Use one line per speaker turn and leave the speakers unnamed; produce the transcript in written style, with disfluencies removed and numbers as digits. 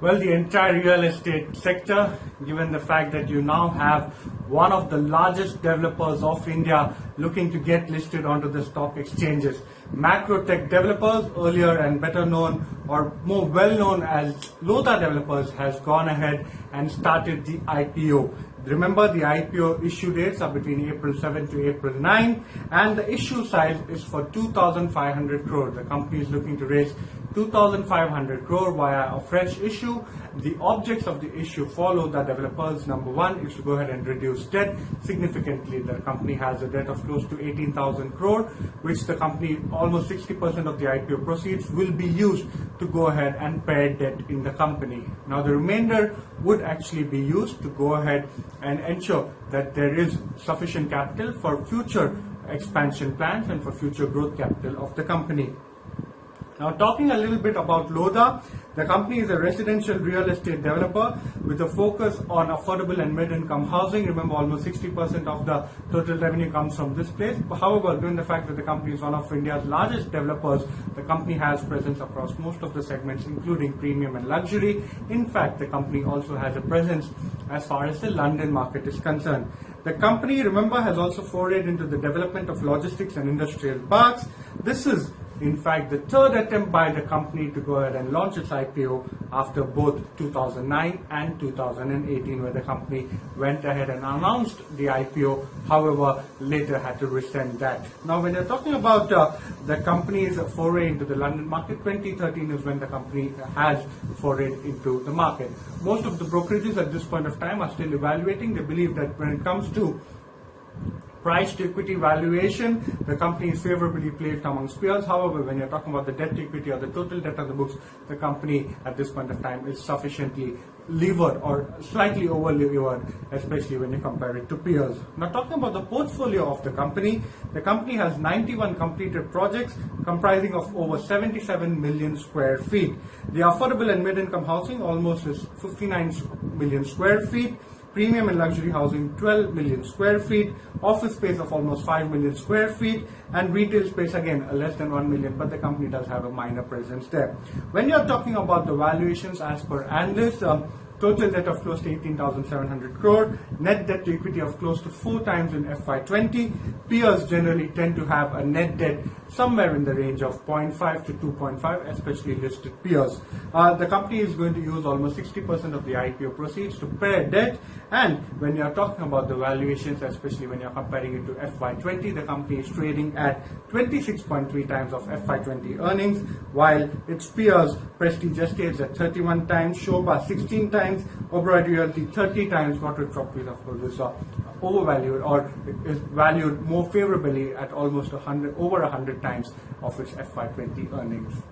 Well, the entire real estate sector, given the fact that you now have one of the largest developers of India looking to get listed onto the stock exchanges. Macrotech Developers, earlier and better known or more well known as Lodha Developers, has gone ahead and started the IPO. Remember, the IPO issue dates are between April 7 to April 9, and the issue size is for 2,500 crore. The company is looking to raise 2,500 crore via a fresh issue. The objects of the issue follow the developers. Number one is to go ahead and reduce debt significantly. The company has a debt of close to 18,000 crore, which the company, almost 60% of the IPO proceeds will be used to go ahead and pay debt in the company. Now the remainder would actually be used to go ahead and ensure that there is sufficient capital for future expansion plans and for future growth capital of the company. Now, talking a little bit about Lodha, the company is a residential real estate developer with a focus on affordable and mid-income housing. Remember, almost 60% of the total revenue comes from this place. However, given the fact that the company is one of India's largest developers, the company has presence across most of the segments, including premium and luxury. In fact, the company also has a presence as far as the London market is concerned. The company, remember, has also forayed into the development of logistics and industrial parks. This is in fact the third attempt by the company to go ahead and launch its IPO after both 2009 and 2018, where the company went ahead and announced the IPO, however later had to rescind that. Now when you're talking about the company's foray into the London market, 2013 is when the company has forayed into the market. Most of the brokerages at this point of time are still evaluating. They believe that when it comes to price to equity valuation, the company is favorably placed amongst peers. However, when you're talking about the debt to equity or the total debt on the books, the company at this point of time is sufficiently levered or slightly over levered, especially when you compare it to peers. Now talking about the portfolio of the company has 91 completed projects comprising of over 77 million square feet. The affordable and mid-income housing almost is 59 million square feet. Premium and luxury housing 12 million square feet, office space of almost 5 million square feet, and retail space again less than 1 million, but the company does have a minor presence there. When you're talking about the valuations as per analysts, total debt of close to 18,700 crore, net debt to equity of close to 4 times in FY20. Peers generally tend to have a net debt somewhere in the range of 0.5 to 2.5, especially listed peers. The company is going to use almost 60% of the IPO proceeds to pay debt, and when you're talking about the valuations, especially when you're comparing it to FY20, the company is trading at 26.3 times of FY20 earnings, while its peers, Prestige Estates at 31 times, Shobha 16 times, Oberoi Realty 30 times, Crore Properties of course is overvalued or is valued more favorably at almost over 100 times of its FY20 earnings.